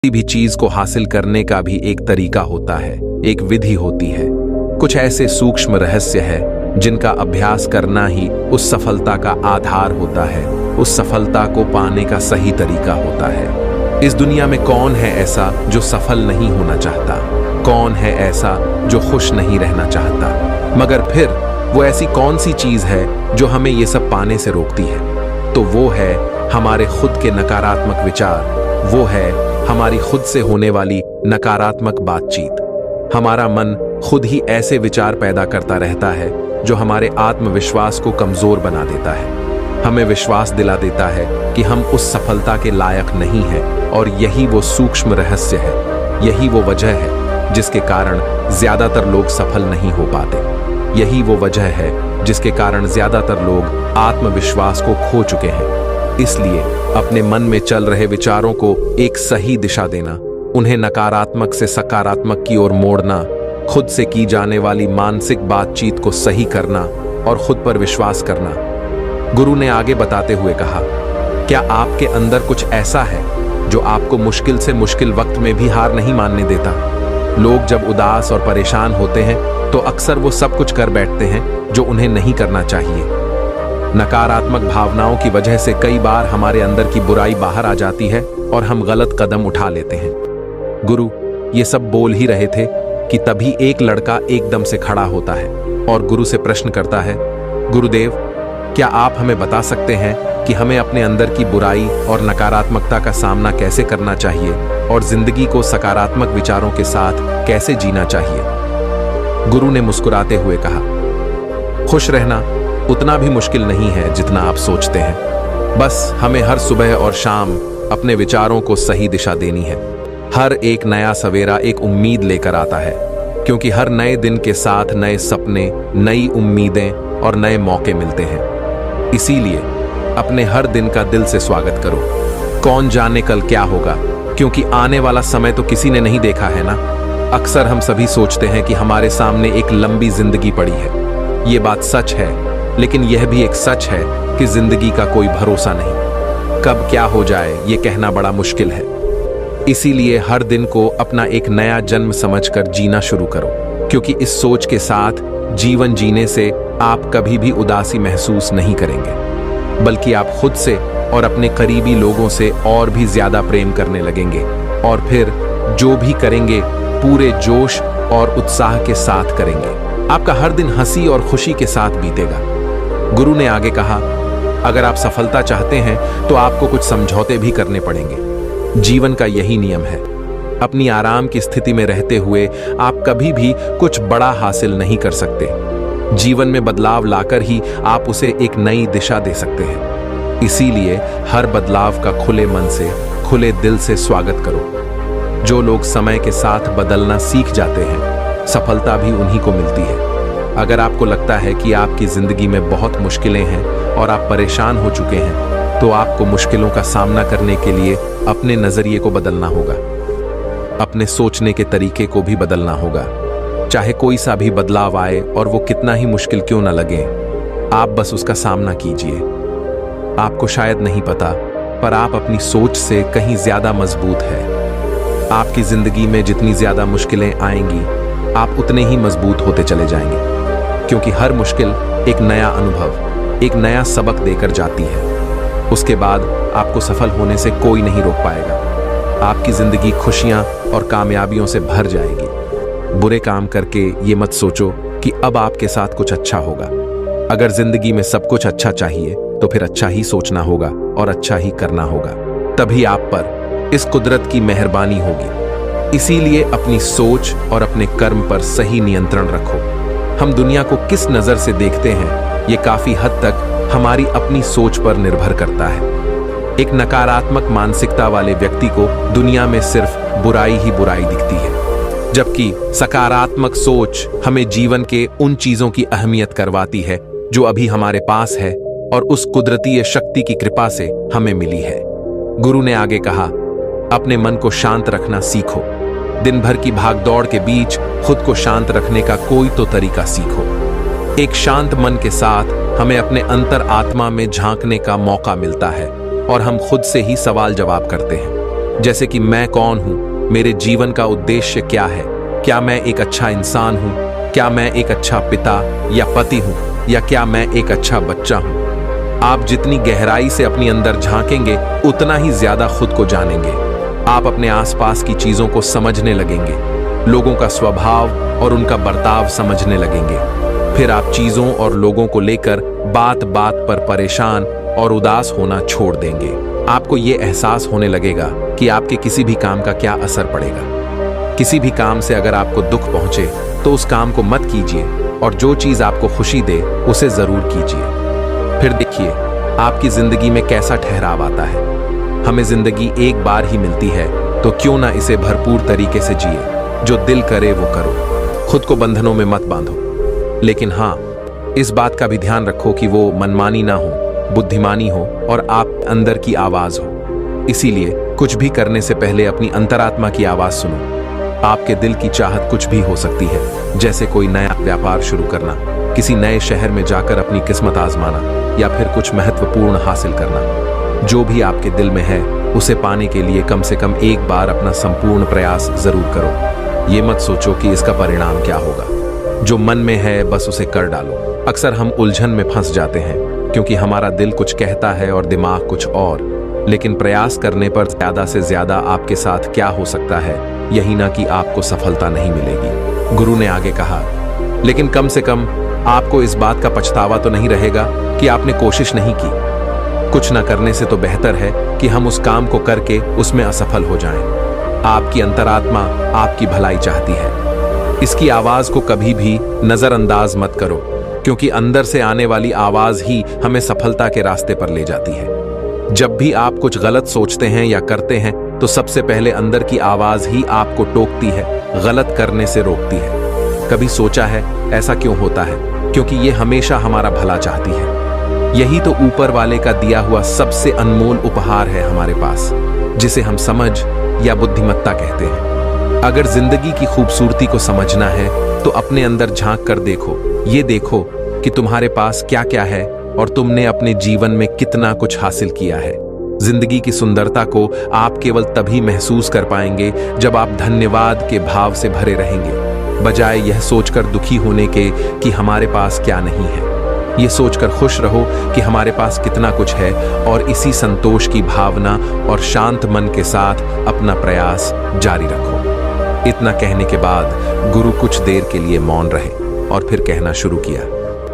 किसी भी चीज को हासिल करने का भी एक तरीका होता है, एक विधि होती है। कुछ ऐसे सूक्ष्म रहस्य है जिनका अभ्यास करना ही उस सफलता का आधार होता है, उस सफलता को पाने का सही तरीका होता है। इस दुनिया में कौन है ऐसा जो सफल नहीं होना चाहता? कौन है ऐसा जो खुश नहीं रहना चाहता? मगर फिर वो ऐसी कौन सी चीज है जो हमें ये सब पाने से रोकती है? तो वो है हमारे खुद के नकारात्मक विचार, वो है हमारी खुद से होने वाली नकारात्मक बातचीत। हमारा मन खुद ही ऐसे विचार पैदा करता रहता है जो हमारे आत्मविश्वास को कमजोर बना देता है, हमें विश्वास दिला देता है कि हम उस सफलता के लायक नहीं हैं। और यही वो सूक्ष्म रहस्य है, यही वो वजह है जिसके कारण ज्यादातर लोग सफल नहीं हो पाते। यही वो वजह है जिसके कारण ज्यादातर लोग आत्मविश्वास को खो चुके हैं। इसलिए अपने मन में चल रहे विचारों को एक सही दिशा देना, उन्हें नकारात्मक से सकारात्मक की ओर मोड़ना, खुद से की जाने वाली मानसिक बातचीत को सही करना और खुद पर विश्वास करना। गुरु ने आगे बताते हुए कहा, क्या आपके अंदर कुछ ऐसा है जो आपको मुश्किल से मुश्किल वक्त में भी हार नहीं मानने देता? लोग जब उदास और परेशान होते हैं तो अक्सर वो सब कुछ कर बैठते हैं जो उन्हें नहीं करना चाहिए। नकारात्मक भावनाओं की वजह से कई बार हमारे अंदर की बुराई बाहर आ जाती है और हम गलत कदम उठा लेते हैं। गुरु ये सब बोल ही रहे थे कि तभी एक लड़का एकदम से खड़ा होता है और गुरु से प्रश्न करता है, गुरुदेव, क्या आप हमें बता सकते हैं कि हमें अपने अंदर की बुराई और नकारात्मकता का सामना कैसे करना चाहिए और जिंदगी को सकारात्मक विचारों के साथ कैसे जीना चाहिए? गुरु ने मुस्कुराते हुए कहा, खुश रहना उतना भी मुश्किल नहीं है जितना आप सोचते हैं। बस हमें हर सुबह और शाम अपने विचारों को सही दिशा देनी है। हर एक नया सवेरा एक उम्मीद लेकर आता है, क्योंकि हर नए दिन के साथ नए सपने, नई उम्मीदें और नए मौके मिलते हैं। इसीलिए अपने हर दिन का दिल से स्वागत करो। कौन जाने कल क्या होगा, क्योंकि आने वाला समय तो किसी ने नहीं देखा है ना। अक्सर हम सभी सोचते हैं कि हमारे सामने एक लंबी जिंदगी पड़ी है। ये बात सच है, लेकिन यह भी एक सच है कि जिंदगी का कोई भरोसा नहीं। कब क्या हो जाए ये कहना बड़ा मुश्किल है। इसीलिए हर दिन को अपना एक नया जन्म समझकर जीना शुरू करो, क्योंकि इस सोच के साथ जीवन जीने से आप कभी भी उदासी महसूस नहीं करेंगे, बल्कि आप खुद से और अपने करीबी लोगों से और भी ज्यादा प्रेम करने लगेंगे। और फिर जो भी करेंगे पूरे जोश और उत्साह के साथ करेंगे। आपका हर दिन हंसी और खुशी के साथ बीतेगा। गुरु ने आगे कहा, अगर आप सफलता चाहते हैं तो आपको कुछ समझौते भी करने पड़ेंगे। जीवन का यही नियम है। अपनी आराम की स्थिति में रहते हुए आप कभी भी कुछ बड़ा हासिल नहीं कर सकते। जीवन में बदलाव लाकर ही आप उसे एक नई दिशा दे सकते हैं। इसीलिए हर बदलाव का खुले मन से, खुले दिल से स्वागत करो। जो लोग समय के साथ बदलना सीख जाते हैं, सफलता भी उन्हीं को मिलती है। अगर आपको लगता है कि आपकी जिंदगी में बहुत मुश्किलें हैं और आप परेशान हो चुके हैं, तो आपको मुश्किलों का सामना करने के लिए अपने नजरिए को बदलना होगा, अपने सोचने के तरीके को भी बदलना होगा। चाहे कोई सा भी बदलाव आए और वो कितना ही मुश्किल क्यों ना लगे, आप बस उसका सामना कीजिए। आपको शायद नहीं पता, पर आप अपनी सोच से कहीं ज्यादा मजबूत है। आपकी जिंदगी में जितनी ज्यादा मुश्किलें आएंगी, आप उतने ही मजबूत होते चले जाएंगे, क्योंकि हर मुश्किल एक नया अनुभव, एक नया सबक देकर जाती है। उसके बाद आपको सफल होने से कोई नहीं रोक पाएगा। आपकी जिंदगी खुशियां और कामयाबियों से भर जाएगी। बुरे काम करके ये मत सोचो कि अब आपके साथ कुछ अच्छा होगा। अगर जिंदगी में सब कुछ अच्छा चाहिए तो फिर अच्छा ही सोचना होगा और अच्छा ही करना होगा। तभी आप पर इस कुदरत की मेहरबानी होगी। इसीलिए अपनी सोच और अपने कर्म पर सही नियंत्रण रखो। हम दुनिया को किस नजर से देखते हैं, ये काफी हद तक हमारी अपनी सोच पर निर्भर करता है। एक नकारात्मक मानसिकता वाले व्यक्ति को दुनिया में सिर्फ बुराई ही बुराई दिखती है, जबकि सकारात्मक सोच हमें जीवन के उन चीजों की अहमियत करवाती है जो अभी हमारे पास है और उस कुदरती शक्ति की कृपा से हमें मिली है। गुरु ने आगे कहा, अपने मन को शांत रखना सीखो। दिन भर की भागदौड़ के बीच खुद को शांत रखने का कोई तो तरीका सीखो। एक शांत मन के साथ हमें अपने अंतर आत्मा में झांकने का मौका मिलता है और हम खुद से ही सवाल जवाब करते हैं। जैसे कि मैं कौन हूं, मेरे जीवन का उद्देश्य क्या है, क्या मैं एक अच्छा इंसान हूं, क्या मैं एक अच्छा पिता या पति हूं, या क्या मैं एक अच्छा बच्चा हूं। आप जितनी गहराई से अपनी अंदर झांकेंगे उतना ही ज्यादा खुद को जानेंगे। आप अपने आसपास की चीजों को समझने लगेंगे, लोगों का स्वभाव और उनका बर्ताव समझने लगेंगे। फिर आप चीजों और लोगों को लेकर बात बात पर परेशान और उदास होना छोड़ देंगे। आपको ये एहसास होने लगेगा कि आपके किसी भी काम का क्या असर पड़ेगा। किसी भी काम से अगर आपको दुख पहुंचे तो उस काम को मत कीजिए, और जो चीज आपको खुशी दे उसे जरूर कीजिए। फिर देखिए आपकी जिंदगी में कैसा ठहराव आता है। हमें जिंदगी एक बार ही मिलती है, तो क्यों ना इसे भरपूर तरीके से जिए। जो दिल करे वो करो, खुद को बंधनों में मत बांधो। लेकिन हाँ, इस बात का भी ध्यान रखो कि वो मनमानी ना हो, बुद्धिमानी हो और आप अंदर की आवाज हो। इसीलिए कुछ भी करने से पहले अपनी अंतरात्मा की आवाज सुनो। आपके दिल की चाहत कुछ भी हो सकती है, जैसे कोई नया व्यापार शुरू करना, किसी नए शहर में जाकर अपनी किस्मत आजमाना, या फिर कुछ महत्वपूर्ण हासिल करना। जो भी आपके दिल में है उसे पाने के लिए कम से कम एक बार अपना संपूर्ण प्रयास जरूर करो। ये मत सोचो कि इसका परिणाम क्या होगा। जो मन में है बस उसे कर डालो। अक्सर हम उलझन में फंस जाते हैं क्योंकि हमारा दिल कुछ कहता है और दिमाग कुछ और। लेकिन प्रयास करने पर ज्यादा से ज्यादा आपके साथ क्या हो सकता है, यही ना कि आपको सफलता नहीं मिलेगी। गुरु ने आगे कहा, लेकिन कम से कम आपको इस बात का पछतावा तो नहीं रहेगा कि आपने कोशिश नहीं की। कुछ न करने से तो बेहतर है कि हम उस काम को करके उसमें असफल हो जाएं। आपकी अंतरात्मा आपकी भलाई चाहती है। इसकी आवाज को कभी भी नजरअंदाज मत करो, क्योंकि अंदर से आने वाली आवाज ही हमें सफलता के रास्ते पर ले जाती है। जब भी आप कुछ गलत सोचते हैं या करते हैं तो सबसे पहले अंदर की आवाज ही आपको टोकती है, गलत करने से रोकती है। कभी सोचा है ऐसा क्यों होता है? क्योंकि ये हमेशा हमारा भला चाहती है। यही तो ऊपर वाले का दिया हुआ सबसे अनमोल उपहार है हमारे पास, जिसे हम समझ या बुद्धिमत्ता कहते हैं। अगर जिंदगी की खूबसूरती को समझना है तो अपने अंदर झांक कर देखो। ये देखो कि तुम्हारे पास क्या क्या है और तुमने अपने जीवन में कितना कुछ हासिल किया है। जिंदगी की सुंदरता को आप केवल तभी महसूस कर पाएंगे जब आप धन्यवाद के भाव से भरे रहेंगे, बजाय यह सोचकर दुखी होने के कि हमारे पास क्या नहीं है। ये सोचकर खुश रहो कि हमारे पास कितना कुछ है, और इसी संतोष की भावना और शांत मन के साथ अपना प्रयास जारी रखो। इतना कहने के बाद गुरु कुछ देर के लिए मौन रहे और फिर कहना शुरू किया,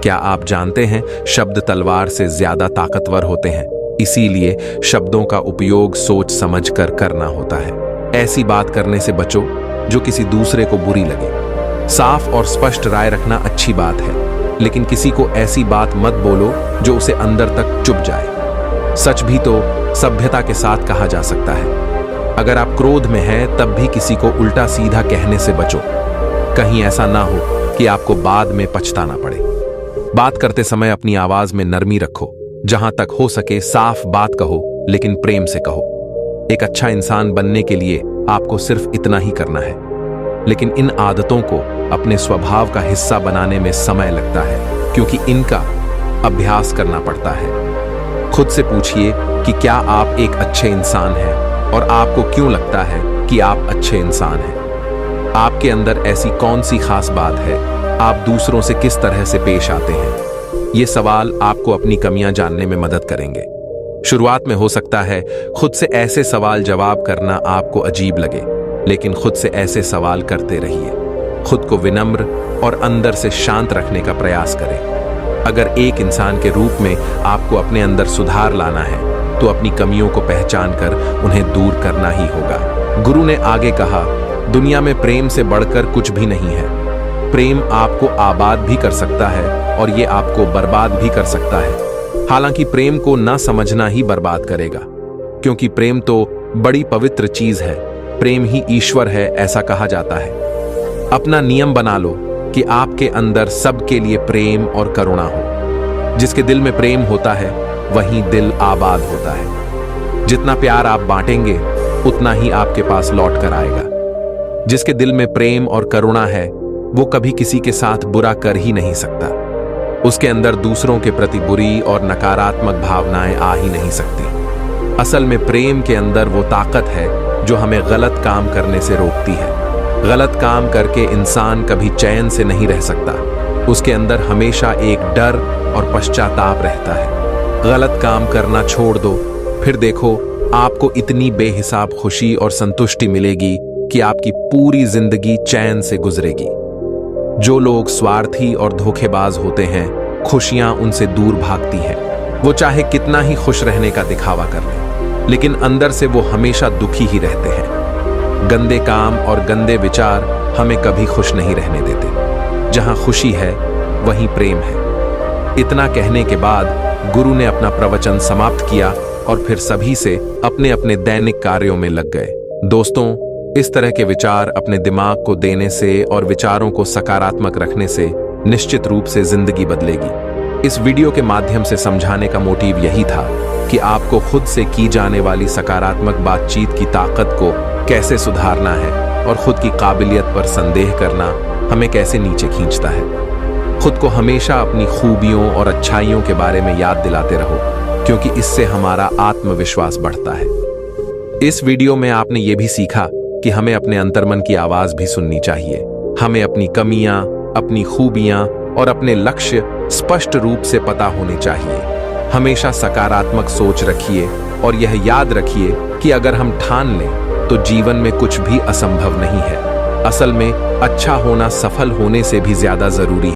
क्या आप जानते हैं शब्द तलवार से ज्यादा ताकतवर होते हैं, इसीलिए शब्दों का उपयोग सोच समझ कर करना होता है। ऐसी बात करने से बचो जो किसी दूसरे को बुरी लगे। साफ और स्पष्ट राय रखना अच्छी बात है, लेकिन किसी को ऐसी बात मत बोलो जो उसे अंदर तक चुभ जाए। सच भी तो सभ्यता के साथ कहा जा सकता है। अगर आप क्रोध में हैं तब भी किसी को उल्टा सीधा कहने से बचो, कहीं ऐसा ना हो कि आपको बाद में पछताना पड़े। बात करते समय अपनी आवाज में नरमी रखो। जहां तक हो सके साफ बात कहो, लेकिन प्रेम से कहो। एक अच्छा इंसान बनने के लिए आपको सिर्फ इतना ही करना है, लेकिन इन आदतों को अपने स्वभाव का हिस्सा बनाने में समय लगता है, क्योंकि इनका अभ्यास करना पड़ता है। खुद से पूछिए कि क्या आप एक अच्छे इंसान हैं, और आपको क्यों लगता है कि आप अच्छे इंसान हैं। आपके अंदर ऐसी कौन सी खास बात है, आप दूसरों से किस तरह से पेश आते हैं। ये सवाल आपको अपनी कमियां जानने में मदद करेंगे। शुरुआत में हो सकता है खुद से ऐसे सवाल जवाब करना आपको अजीब लगे, लेकिन खुद से ऐसे सवाल करते रहिए। खुद को विनम्र और अंदर से शांत रखने का प्रयास करें। अगर एक इंसान के रूप में आपको अपने अंदर सुधार लाना है तो अपनी कमियों को पहचान कर उन्हें दूर करना ही होगा। गुरु ने आगे कहा, दुनिया में प्रेम से बढ़कर कुछ भी नहीं है। प्रेम आपको आबाद भी कर सकता है और ये आपको बर्बाद भी कर सकता है। हालांकि प्रेम को ना समझना ही बर्बाद करेगा, क्योंकि प्रेम तो बड़ी पवित्र चीज है। प्रेम ही ईश्वर है, ऐसा कहा जाता है। अपना नियम बना लो कि आपके अंदर सबके लिए प्रेम और करुणा हो। जिसके दिल में प्रेम होता है वहीं दिल आबाद होता है। जितना प्यार आप बांटेंगे उतना ही आपके पास लौट कर आएगा। जिसके दिल में प्रेम और करुणा है वो कभी किसी के साथ बुरा कर ही नहीं सकता। उसके अंदर दूसरों के प्रति बुरी और नकारात्मक भावनाएं आ ही नहीं सकती। असल में प्रेम के अंदर वो ताकत है जो हमें गलत काम करने से रोकती है। गलत काम करके इंसान कभी चैन से नहीं रह सकता। उसके अंदर हमेशा एक डर और पश्चाताप रहता है। गलत काम करना छोड़ दो, फिर देखो आपको इतनी बेहिसाब खुशी और संतुष्टि मिलेगी कि आपकी पूरी जिंदगी चैन से गुजरेगी। जो लोग स्वार्थी और धोखेबाज होते हैं, खुशियां उनसे दूर भागती हैं। वो चाहे कितना ही खुश रहने का दिखावा कर लें, लेकिन अंदर से वो हमेशा दुखी ही रहते हैं। गंदे काम और गंदे विचार हमें कभी खुश नहीं रहने देते। जहां खुशी है वहीं प्रेम है। इतना कहने के बाद गुरु ने अपना प्रवचन समाप्त किया और फिर सभी से अपने अपने दैनिक कार्यों में लग गए। दोस्तों, इस तरह के विचार अपने दिमाग को देने से और विचारों को सकारात्मक रखने से निश्चित रूप से जिंदगी बदलेगी। इस वीडियो के माध्यम से समझाने का मोटिव यही था कि आपको खुद से की जाने वाली सकारात्मक बातचीत की ताकत को कैसे सुधारना है और खुद की काबिलियत पर संदेह करना हमें कैसे नीचे खींचता है। खुद को हमेशा अपनी खूबियों और अच्छाइयों के बारे में याद दिलाते रहो, क्योंकि इससे हमारा आत्मविश्वास बढ़ता है। इस वीडियो में आपने ये भी सीखा कि हमें अपने अंतर्मन की आवाज भी सुननी चाहिए। हमें अपनी कमियां, अपनी खूबियां और अपने लक्ष्य स्पष्ट रूप से पता होने चाहिए। हमेशा सकारात्मक सोच रखिए और यह याद रखिए कि अगर हम ठान लें तो जीवन में कुछ भी असंभव नहीं है। असल में अच्छा होना सफल होने से भी ज्यादा जरूरी है।